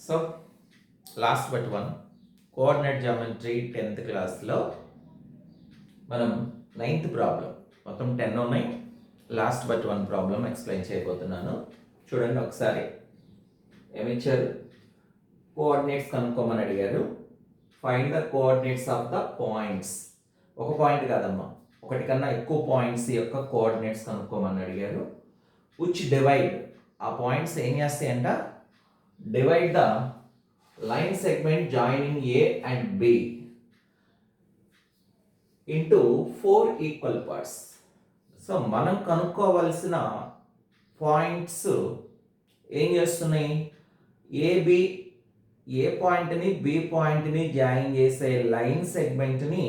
So last but one coordinate geometry 10th క్లాస్లో మనం 9th problem, మొత్తం 10 ఉన్నాయి. Last but one problem explain చేయబోతున్నాను. చూడండి ఒకసారి. ఏమిచ్చారు? కోఆర్డినేట్స్ కనుక్కోమని అడిగారు. Find the coordinates of the points. ఒక పాయింట్ కాదమ్మా, ఒకటి కన్నా ఎక్కువ పాయింట్స్ యొక్క కోఆర్డినేట్స్ కనుక్కోమని అడిగారు. విచ్ డివైడ్, ఆ పాయింట్స్ ఏం చేస్తాయంట, divide the line segment joining A and B into 4 equal parts. So మనం కనుక్కోవలసిన పాయింట్స్ ఏం చేస్తున్నాయి, ఏబి, ఏ పాయింట్ని బి పాయింట్ని జాయిన్ చేసే లైన్ సెగ్మెంట్ని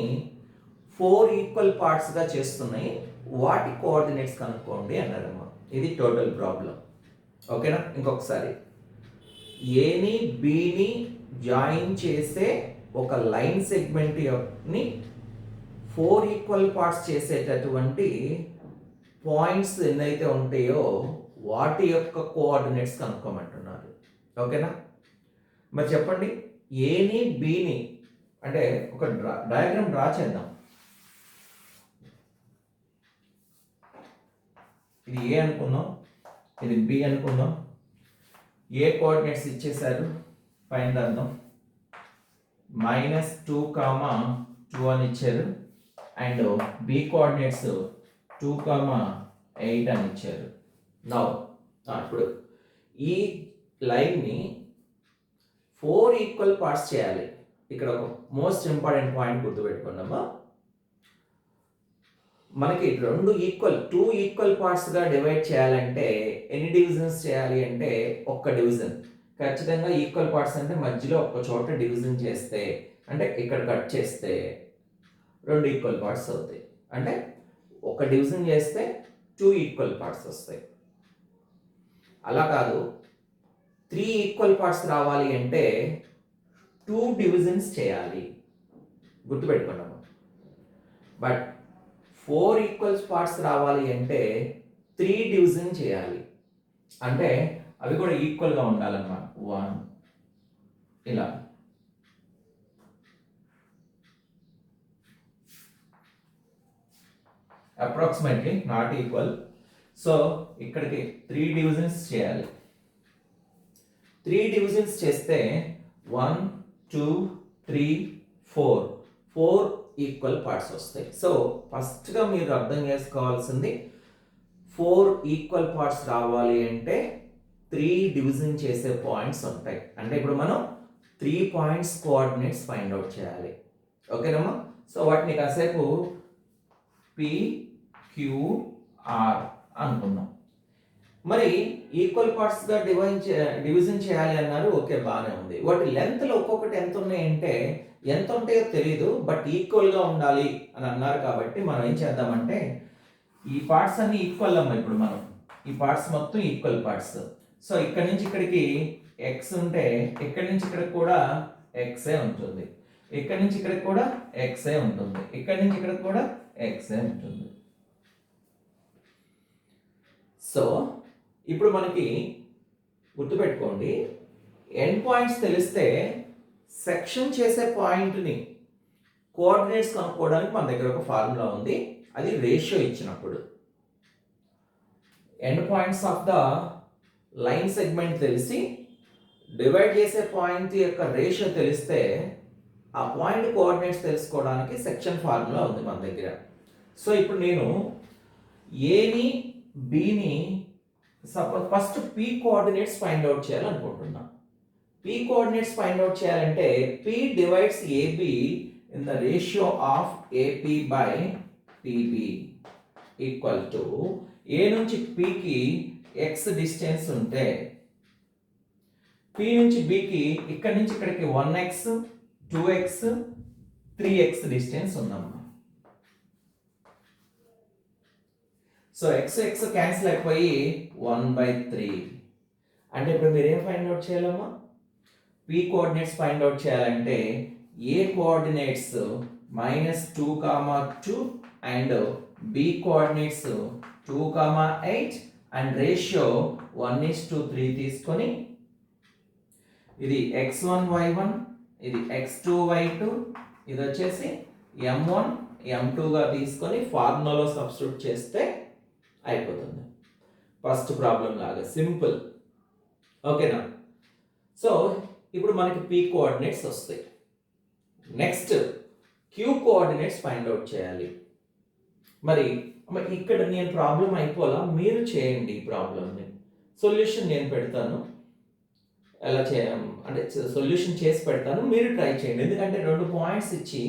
4 ఈక్వల్ పార్ట్స్గా చేస్తున్నాయి. వాటి కోఆర్డినేట్స్ కనుక్కోండి అన్నారమ్మా. ఇది టోటల్ ప్రాబ్లం. ఓకేనా? ఇంకొకసారి, ఏని బిని జాయిన్ చేసే ఒక లైన్ సెగ్మెంట్ని 4 ఈక్వల్ పార్ట్స్ చేసేటటువంటి పాయింట్స్ ఎన్నైతే ఉంటాయో వాటి యొక్క కోఆర్డినేట్స్ కనుక్కోమంటున్నారు. ఓకేనా? మరి చెప్పండి, ఏని బిని అంటే ఒక డయాగ్రామ్ డ్రా చేద్దాం. ఇది ఏ అనుకుందాం, ఇది బి అనుకుందాం. ఏ కోఆర్డినేట్స్ ఇచ్చేశారు, ఫైండ్ చేద్దాం. -2, 2 అని ఇచ్చారు. అండ్ బి కోఆర్డినేట్స్ 2, 8 అని ఇచ్చారు. నౌ ఇప్పుడు ఈ లైన్ని 4 ఈక్వల్ పార్ట్స్ చేయాలి. ఇక్కడ ఒక మోస్ట్ ఇంపార్టెంట్ పాయింట్ గుర్తుపెట్టుకున్నామా, మనకి 2 ఈక్వల్ పార్ట్స్గా డివైడ్ చేయాలంటే ఎన్ని డివిజన్స్ చేయాలి అంటే ఒక్క డివిజన్. ఖచ్చితంగా ఈక్వల్ పార్ట్స్ అంటే మధ్యలో ఒక చోట డివిజన్ చేస్తే, అంటే ఇక్కడ కట్ చేస్తే 2 ఈక్వల్ పార్ట్స్ అవుతాయి. అంటే ఒక డివిజన్ చేస్తే 2 ఈక్వల్ పార్ట్స్ వస్తాయి. అలా కాదు, 3 ఈక్వల్ పార్ట్స్ రావాలి అంటే 2 డివిజన్స్ చేయాలి. గుర్తుపెట్టుకున్నాము. బట్ 4 ఈక్వల్ పార్ట్స్ రావాలి అంటే 3 డివిజన్ చేయాలి. అంటే అవి కూడా ఈక్వల్గా ఉండాలన్నమాట. 1 ఇలా. Approximately not equal. సో ఇక్కడికి 3 డివిజన్స్ చేయాలి. 3 డివిజన్స్ చేస్తే 1, 2, 3, 4 ఈక్వల్ పార్ట్స్ వస్తాయి. సో ఫస్ట్గా మీరు అర్థం చేసుకోవాల్సింది, 4 ఈక్వల్ పార్ట్స్ రావాలి అంటే 3 డివిజన్ చేసే పాయింట్స్ ఉంటాయి. అంటే ఇప్పుడు మనం 3 పాయింట్స్ కోఆర్డినేట్స్ ఫైండ్ అవుట్ చేయాలి. ఓకేనమ్మా? సో వాటిని కాసేపు PQR అనుకుందాం. మరి ఈక్వల్ పార్ట్స్గా డివిజన్ చేయాలి అన్నారు. ఓకే, బాగానే ఉంది. వాటి లెంత్లో ఒక్కొక్కటి ఎంత ఉన్నాయంటే, ఎంత ఉంటాయో తెలీదు, బట్ ఈక్వల్గా ఉండాలి అని అన్నారు. కాబట్టి మనం ఏం చేద్దామంటే, ఈ పార్ట్స్ అన్ని ఈక్వల్ అమ్మా. ఇప్పుడు మనం ఈ పార్ట్స్ మొత్తం ఈక్వల్ పార్ట్స్. సో ఇక్కడ నుంచి ఇక్కడికి ఎక్స్ ఉంటే ఇక్కడి నుంచి ఇక్కడికి కూడా ఎక్సే ఉంటుంది. ఇక్కడి నుంచి ఇక్కడికి కూడా ఎక్సే ఉంటుంది. ఇక్కడి నుంచి ఇక్కడికి కూడా ఎక్సే ఉంటుంది. సో ఇప్పుడు మనకి గుర్తుపెట్టుకోండి, ఎండ్ పాయింట్స్ తెలిస్తే సెక్షన్ చేసే పాయింట్ని కోఆర్డినేట్స్ కనుక్కోవడానికి మన దగ్గర ఒక ఫార్ములా ఉంది. అది రేషియో ఇచ్చినప్పుడు. End points of the line segment తెలిసి డివైడ్ చేసే పాయింట్ యొక్క రేషియో తెలిస్తే ఆ పాయింట్ కోఆర్డినేట్స్ తెలుసుకోవడానికి సెక్షన్ ఫార్ములా ఉంది మన దగ్గర. సో ఇప్పుడు నేను ఏని బిని first P coordinates find out చేయాలనుకుంటున్నా. పి కోఆర్డినేట్స్ ఫైండ్ అవుట్ చేయాలంటే P divides AB in the ratio of AP by PB equal to, A నుంచి పికి ఎక్స్ డిస్టెన్స్ ఉంటే పి నుంచి బికి ఇక్కడ నుంచి ఇక్కడికి 1x, 2x, 3x డిస్టెన్స్ ఉందమ్మా. సో x క్యాన్సిల్ అయిపోయి 1/3. అంటే ఇప్పుడు మీరు ఏం ఫైండ్ అవుట్ చేయాలమ్మా, పి కోఆర్డినేట్స్ ఫైండ్ అవుట్ చేయాలంటే A coordinates -2, 2 and B coordinates 2, 8 and ratio 1:3 తీసుకొని ఇది x1 y1, ఇది x2 y2, ఇది వచ్చేసి m1 m2గా తీసుకొని ఫార్ములాలో సబ్స్టిట్యూట్ చేస్తే అయిపోతుంది. ఫస్ట్ ప్రాబ్లం లాగా సింపుల్. ఓకేనా? సో ఇప్పుడు మనకి p కోఆర్డినేట్స్ వస్తాయి. Next q coordinates find out చేయాలి. మరి ఇక్కడ నేను ప్రాబ్లం అయిపోలా, మీరు చేయండి ఈ ప్రాబ్లమ్ని. సొల్యూషన్ నేను పెడతాను, ఎలా అంటే సొల్యూషన్ చేసి పెడతాను, మీరు ట్రై చేయండి. ఎందుకంటే 2 పాయింట్స్ ఇచ్చి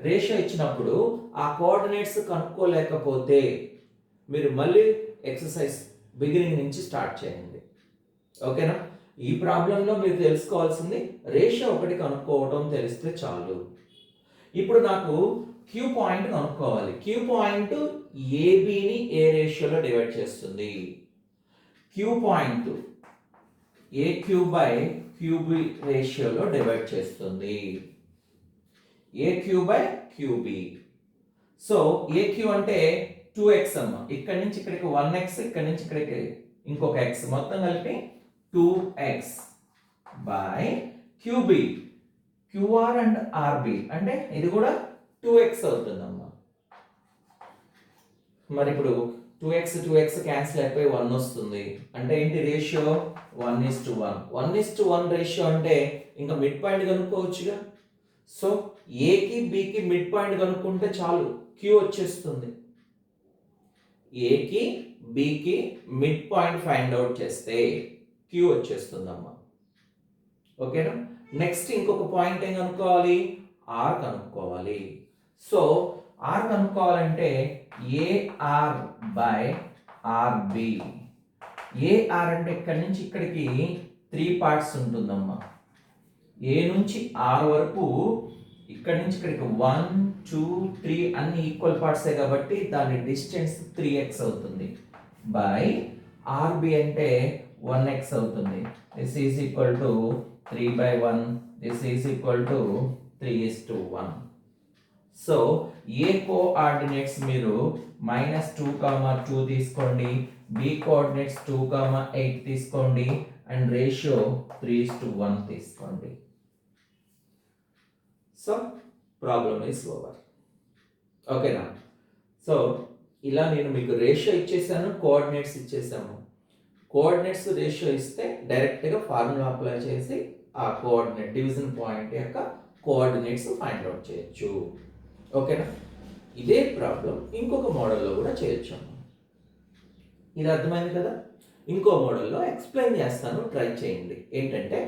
రేషియో ఇచ్చినప్పుడు ఆ కోఆర్డినేట్స్ కనుక్కోలేకపోతే మీరు మళ్ళీ ఎక్సర్సైజ్ బిగినింగ్ నుంచి స్టార్ట్ చేయండి. ఓకేనా? ఈ ప్రాబ్లంలో మీరు తెలుసుకోవాల్సింది రేషియో ఒకటి కనుక్కోవడం తెలిస్తే చాలు. ఇప్పుడు నాకు క్యూ పాయింట్ కనుక్కోవాలి. క్యూ పాయింట్ ఏబిని ఏ రేషియోలో డివైడ్ చేస్తుంది? Q point AQ by QB రేషియోలో డివైడ్ చేస్తుంది. AQ by QB. So AQ అంటే 2x అమ్మ. ఇక్కడ నుంచి ఇక్కడికి 1x, ఇక్కడ నుంచి ఇక్కడికి ఇంకొక x, మొత్తం కలిపి 2x by QB. QR and RB అంటే ఇది కూడా 2x అవుతుందమ్మా. మరి ఇప్పుడు 2x క్యాన్సిల్ అయిపోయి 1 వస్తుంది. అంటే ఏంటి రేషియో? 1:1. 1:1 రేషియో అంటే ఇంకా మిడ్ పాయింట్ కనుక్కోవచ్చుగా. సో ఏకి బికి మిడ్ పాయింట్ కనుక్కుంటే చాలు, క్యూ వచ్చేస్తుంది. ఏకి బికి మిడ్ పాయింట్ ఫైండ్ అవుట్ చేస్తే క్యూ వచ్చేస్తుందమ్మా. ఓకేనా? నెక్స్ట్ ఇంకొక పాయింట్ ఏం కనుక్కోవాలి? ఆర్ కనుక్కోవాలి. సో ఆర్ కనుక్కోవాలంటే ఏఆర్ బై ఆర్బి. ఏఆర్ అంటే ఇక్కడ నుంచి ఇక్కడికి 3 పార్ట్స్ ఉంటుందమ్మా. ఏ నుంచి ఆర్ వరకు ఇక్కడ నుంచి ఇక్కడికి 1, 2, 3 అన్ని ఈక్వల్ పార్ట్సే కాబట్టి దాని డిస్టెన్స్ 3x అవుతుంది. బై ఆర్బి అంటే 1x అవుతుంది. This is equal to 3/1. This is equal to 3:1. So A coordinates మీరు -2, 2 తీసుకోండి. బి కోఆర్డినేట్స్ 2, 8 తీసుకోండి. అండ్ రేషియో 3:1 తీసుకోండి. So problem is over. ఓకేనా? సో ఇలా నేను మీకు రేషియో ఇచ్చేసాను, కోఆర్డినేట్స్ ఇచ్చేసాము. కోఆర్డినేట్స్ రేషియో ఇస్తే డైరెక్ట్గా ఫార్ములా అప్లై చేసి ఆ కోఆర్డినేట్ డివిజన్ పాయింట్ యొక్క కోఆర్డినేట్స్ ఫైండ్ అవుట్ చేయొచ్చు. ఓకేనా? ఇదే ప్రాబ్లం ఇంకొక మోడల్లో కూడా చేయొచ్చు. ఇది అర్థమైంది కదా? ఇంకో మోడల్లో ఎక్స్ప్లెయిన్ చేస్తాను, ట్రై చేయండి. ఏంటంటే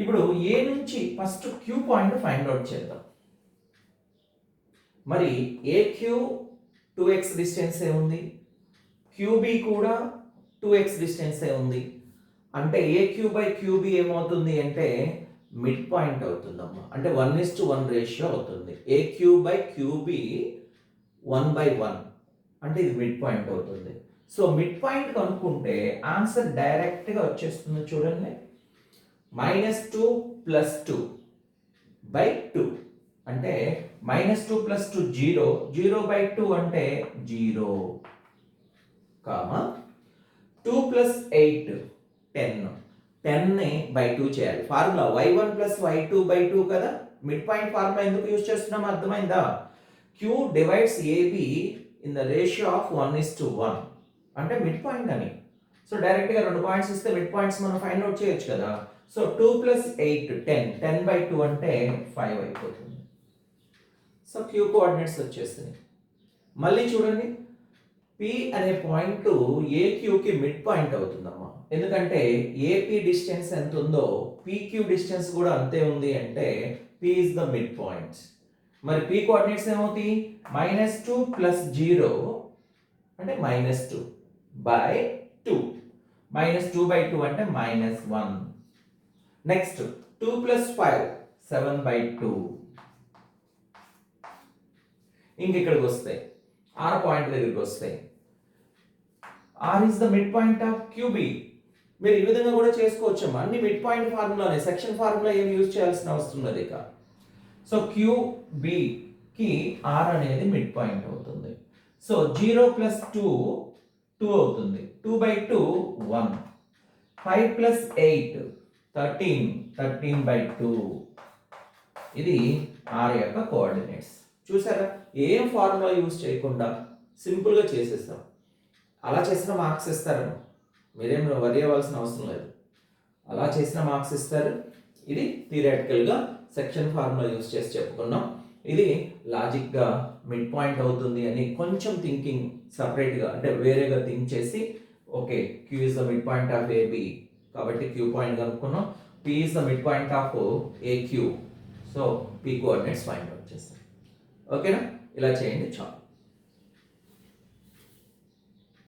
ఇప్పుడు ఏ నుంచి first Q point find out చేద్దాం. మరి ఏక్యూ 2x డిస్టెన్సే ఉంది, క్యూబీ కూడా 2x డిస్టెన్సే ఉంది. అంటే ఏక్యూ బై క్యూబీ ఏమవుతుంది అంటే మిడ్ పాయింట్ అవుతుందమ్మా. అంటే 1:1 రేషియో అవుతుంది. ఏక్యూ బై క్యూబీ 1/1 అంటే ఇది మిడ్ పాయింట్ అవుతుంది. సో మిడ్ పాయింట్ కనుక్కుంటే ఆన్సర్ డైరెక్ట్గా వచ్చేస్తుంది. చూడండి, -2 + 2/2 అంటే -2 + 2 0, 0/2 అంటే 0, 2 + 8 10. 10ని by 2 చేయాలి. ఫార్ములా y1 + y2/2 కదా. మిడ్ పాయింట్ ఫార్ములా ఎందుకు యూజ్ చేస్తున్నాం అర్థమైందా? Q divides AB in the ratio of 1:1 అంటే మిడ్ పాయింట్ అని. సో డైరెక్ట్గా 2 పాయింట్స్ ఇస్తే మిడ్ పాయింట్స్ మనం ఫైండ్ అవుట్ చేయొచ్చు కదా. సో 2 + 8 10, 10/2 అంటే 5 అయిపోతుంది. సో Q కోఆర్డినేట్స్ వచ్చేసింది. మళ్ళీ చూడండి, P అనే పాయింట్ AQకి మిడ్ పాయింట్ అవుతుందమ్మా. ఎందుకంటే ఏపీ డిస్టెన్స్ ఎంత ఉందో PQ డిస్టెన్స్ కూడా అంతే ఉంది. అంటే P is the mid point. మరి P కోఆర్డినేట్స్ ఏమవుతాయి? -2 + 0 అంటే -2/2. -2/2 అంటే -1. నెక్స్ట్ 2 + 5 7/2. ఇంక ఇక్కడికి వస్తాయి, R పాయింట్ దగ్గరికి వస్తాయి. R is the mid point of QB. మీరు ఈ విధంగా కూడా చేసుకోవచ్చు. అన్ని మిడ్ పాయింట్ ఫార్ములానే, సెక్షన్ ఫార్ములా ఏమి యూజ్ చేయాల్సిన అవసరం లేదు ఇక. సో QB కి R అనేది మిడ్ పాయింట్ అవుతుంది. సో 0 + 2 2 అవుతుంది. 2/2 1. 5 + 8 13/2 ఇది ఆర్ యొక్క కోఆర్డినేట్స్. చూసారా, ఏం ఫార్ములా యూజ్ చేయకుండా సింపుల్గా చేసేస్తాం. అలా చేసిన మార్క్స్ ఇస్తారు, మీరేం వరి అవ్వాల్సిన అవసరం లేదు. అలా చేసిన మార్క్స్ ఇస్తారు. ఇది థియరిటికల్గా సెక్షన్ ఫార్ములా యూజ్ చేసి చెప్పుకున్నాం. ఇది లాజిక్గా మిడ్ పాయింట్ అవుతుంది అని కొంచెం థింకింగ్ సపరేట్గా అంటే వేరేగా థింక్ చేసి okay Q is the midpoint of AB కాబట్టి క్యూ పాయింట్ కనుక్కున్నాం. P is the midpoint of AQ, so P coordinates find out చేస్తాం. ఓకేనా, ఇలా చేయండి చాలు.